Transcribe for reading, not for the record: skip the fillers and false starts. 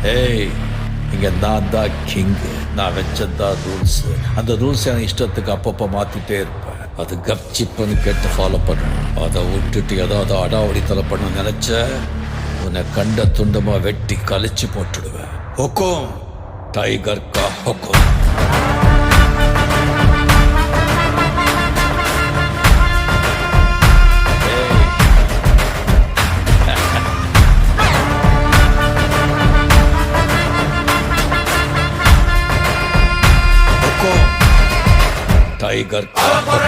ஏய், இங்க நான் தான் கிங்கு. நான் வச்சதான் ரூல்ஸ். அந்த ரூல்ஸ் என் இஷ்டத்துக்கு அப்பப்போ மாத்திட்டே இருப்பேன். அது கப்சிப்புன்னு கேட்டு ஃபாலோ பண்ணணும். அதை விட்டுட்டு ஏதாவது அடாவடித்தலை பண்ண நினைச்ச உன்னை கண்ட துண்டமா வெட்டி கழிச்சு போட்டுடுவேன். ஹுக்கும், டைகர் கா ஹுக்கும். டைகர் கலவர